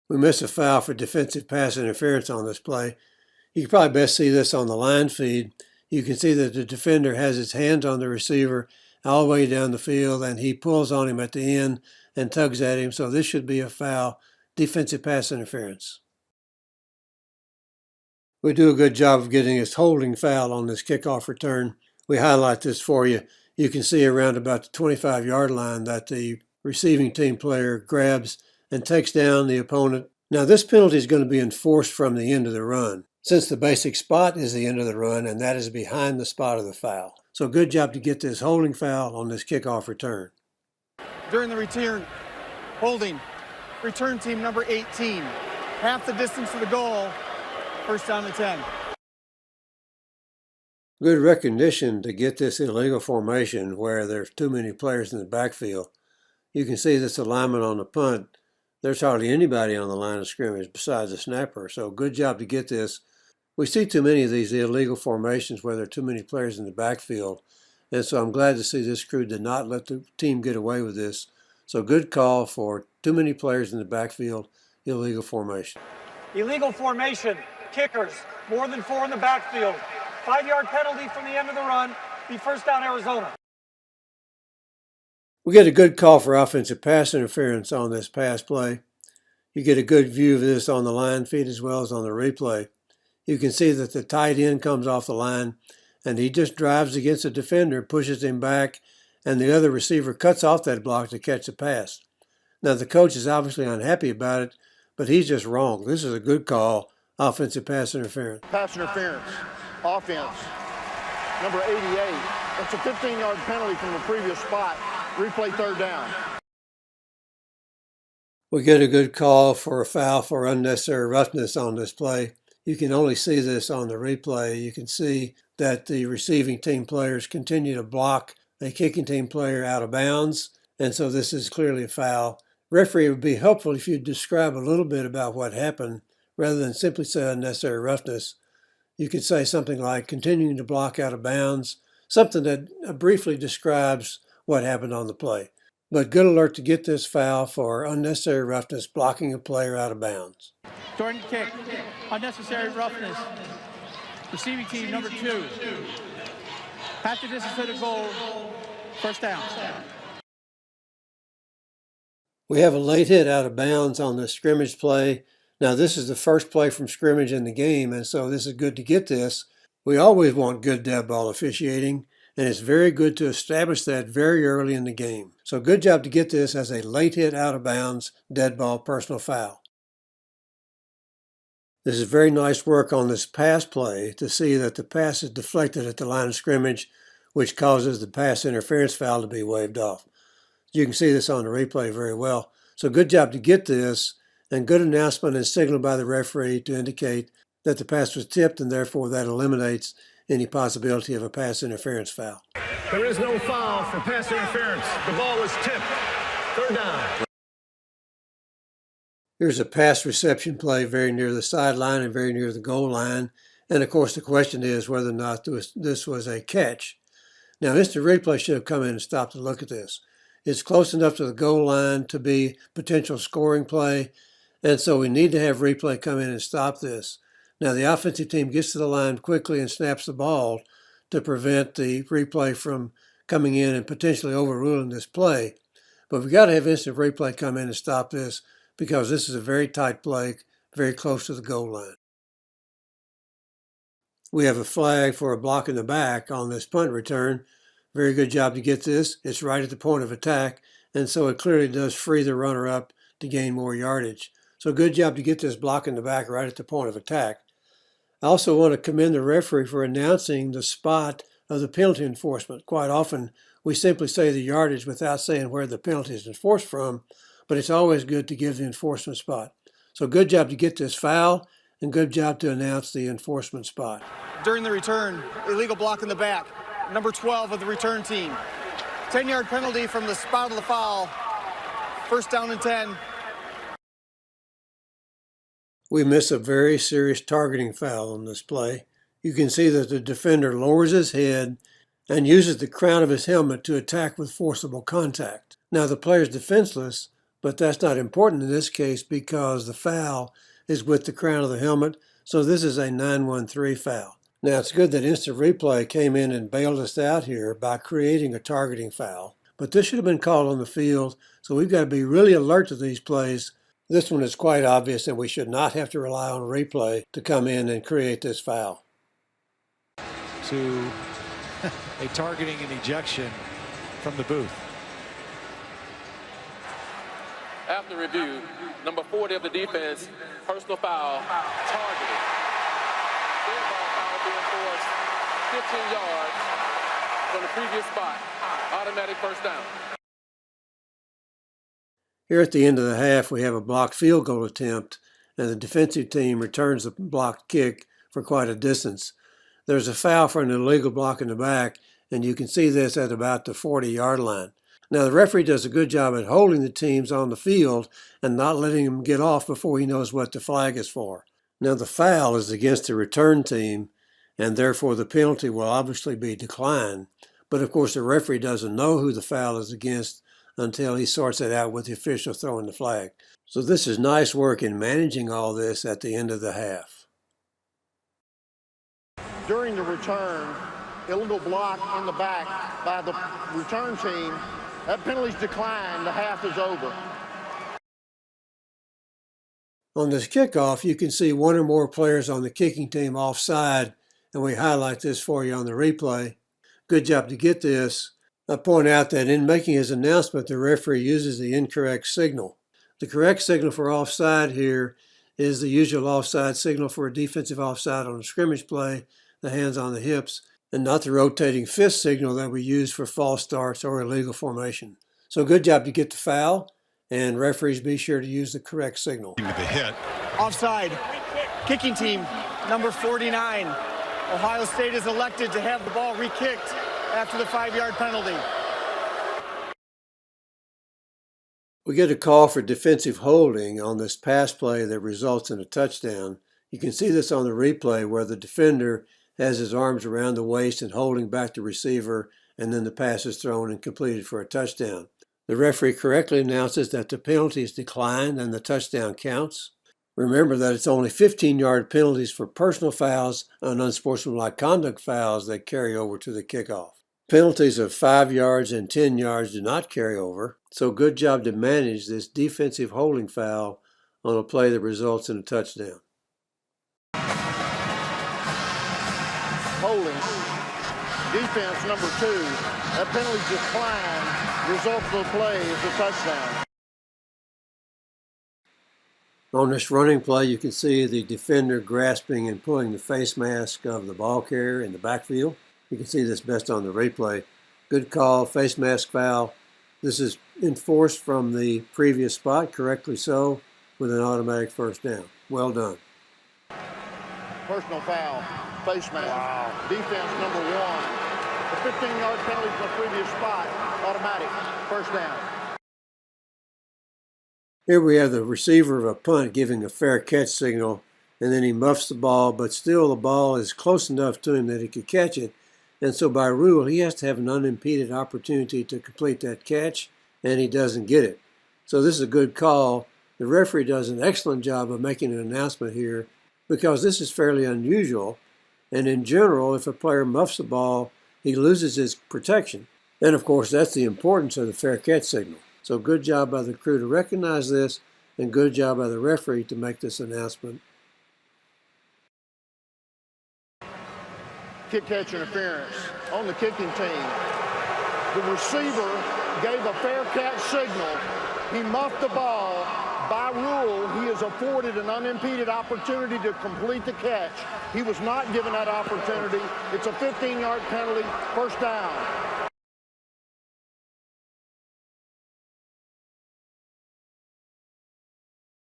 We missed a foul for defensive pass interference on this play. You can probably best see this on the line feed. You can see that the defender has his hands on the receiver all the way down the field, and he pulls on him at the end and tugs at him. So this should be a foul, defensive pass interference. We do a good job of getting his holding foul on this kickoff return. We highlight this for you. You can see around about the 25-yard line that the receiving team player grabs and takes down the opponent. Now this penalty is going to be enforced from the end of the run, since the basic spot is the end of the run, and that is behind the spot of the foul. So good job to get this holding foul on this kickoff return. During the return, holding, return team number 18, half the distance to the goal, first down and 10. Good recognition to get this illegal formation where there's too many players in the backfield. You can see this alignment on the punt. There's hardly anybody on the line of scrimmage besides the snapper. So good job to get this. We see too many of these illegal formations where there are too many players in the backfield. And so I'm glad to see this crew did not let the team get away with this. So good call for too many players in the backfield, illegal formation. Illegal formation, kickers, more than 4 in the backfield. 5-yard penalty from the end of the run, be first down Arizona. We get a good call for offensive pass interference on this pass play. You get a good view of this on the line feed as well as on the replay. You can see that the tight end comes off the line and he just drives against the defender, pushes him back, and the other receiver cuts off that block to catch the pass. Now the coach is obviously unhappy about it, but he's just wrong. This is a good call, offensive pass interference. Pass interference, offense, number 88. That's a 15-yard penalty from the previous spot. Replay third down. We get a good call for a foul for unnecessary roughness on this play. You can only see this on the replay. You can see that the receiving team players continue to block a kicking team player out of bounds, and so this is clearly a foul. Referee, it would be helpful if you describe a little bit about what happened rather than simply say unnecessary roughness. You could say something like continuing to block out of bounds, something that briefly describes what happened on the play. But good alert to get this foul for unnecessary roughness, blocking a player out of bounds. Jordan kick, unnecessary roughness. Receiving team number 2. Half the distance to the goal, first down. We have a late hit out of bounds on the scrimmage play. Now this is the first play from scrimmage in the game, and so this is good to get this. We always want good dead ball officiating, and it's very good to establish that very early in the game. So good job to get this as a late hit out of bounds, dead ball personal foul. This is very nice work on this pass play to see that the pass is deflected at the line of scrimmage, which causes the pass interference foul to be waved off. You can see this on the replay very well. So good job to get this, and good announcement and signal by the referee to indicate that the pass was tipped, and therefore that eliminates any possibility of a pass interference foul. There is no foul for pass interference. The ball was tipped. Third down. Here's a pass reception play very near the sideline and very near the goal line. And of course the question is whether or not this was a catch. Now instant replay should have come in and stopped to look at this. It's close enough to the goal line to be potential scoring play, and so we need to have replay come in and stop this. Now the offensive team gets to the line quickly and snaps the ball to prevent the replay from coming in and potentially overruling this play. But we've got to have instant replay come in and stop this because this is a very tight play, very close to the goal line. We have a flag for a block in the back on this punt return. Very good job to get this. It's right at the point of attack, and so it clearly does free the runner up to gain more yardage. So good job to get this block in the back right at the point of attack. I also want to commend the referee for announcing the spot of the penalty enforcement. Quite often, we simply say the yardage without saying where the penalty is enforced from, but it's always good to give the enforcement spot. So good job to get this foul, and good job to announce the enforcement spot. During the return, illegal block in the back, number 12 of the return team. 10-yard penalty from the spot of the foul, first down and 10. We miss a very serious targeting foul on this play. You can see that the defender lowers his head and uses the crown of his helmet to attack with forcible contact. Now the player's defenseless, But that's not important in this case because the foul is with the crown of the helmet, so this is a 9-1-3 foul. Now, it's good that instant replay came in and bailed us out here by creating a targeting foul. But this should have been called on the field, so we've got to be really alert to these plays. This one is quite obvious, and we should not have to rely on replay to come in and create this foul. To a targeting and ejection from the booth. After review, number 40 of the defense, personal foul, targeting. Dead ball foul being forced 15 yards from the previous spot. Automatic first down. Here at the end of the half, we have a blocked field goal attempt, and the defensive team returns the blocked kick for quite a distance. There's a foul for an illegal block in the back, and you can see this at about the 40-yard line. Now, the referee does a good job at holding the teams on the field and not letting them get off before he knows what the flag is for. Now, the foul is against the return team, and therefore the penalty will obviously be declined. But, of course, the referee doesn't know who the foul is against until he sorts it out with the official throwing the flag. So this is nice work in managing all this at the end of the half. During the return, illegal block in the back by the return team. That penalty's declined. The half is over. On this kickoff, you can see one or more players on the kicking team offside, and we highlight this for you on the replay. Good job to get this. I point out that in making his announcement, the referee uses the incorrect signal. The correct signal for offside here is the usual offside signal for a defensive offside on a scrimmage play, the hands on the hips, and not the rotating fist signal that we use for false starts or illegal formation. So good job to get the foul, and referees be sure to use the correct signal. The hit. Offside. Kicking team, number 49. Ohio State is elected to have the ball re-kicked after the 5-yard penalty. We get a call for defensive holding on this pass play that results in a touchdown. You can see this on the replay where the defender has his arms around the waist and holding back the receiver, and then the pass is thrown and completed for a touchdown. The referee correctly announces that the penalty is declined and the touchdown counts. Remember that it's only 15-yard penalties for personal fouls and unsportsmanlike conduct fouls that carry over to the kickoff. Penalties of 5 yards and 10 yards do not carry over, so good job to manage this defensive holding foul on a play that results in a touchdown. Holding. Defense number 2. That penalty declined. Result of the play is a touchdown. On this running play, you can see the defender grasping and pulling the face mask of the ball carrier in the backfield. You can see this best on the replay. Good call, face mask foul. This is enforced from the previous spot, correctly so, with an automatic first down. Well done. Personal foul, face mask. Wow. Defense number 1. The 15-yard penalty from the previous spot, automatic, first down. Here we have the receiver of a punt giving a fair catch signal, and then he muffs the ball, but still the ball is close enough to him that he could catch it. And so by rule, he has to have an unimpeded opportunity to complete that catch, and he doesn't get it. So this is a good call. The referee does an excellent job of making an announcement here because this is fairly unusual. And in general, if a player muffs the ball, he loses his protection. And of course, that's the importance of the fair catch signal. So good job by the crew to recognize this, and good job by the referee to make this announcement. Kick catch interference on the kicking team. The receiver gave a fair catch signal. He muffed the ball. By rule, he is afforded an unimpeded opportunity to complete the catch. He was not given that opportunity. It's a 15-yard penalty, first down.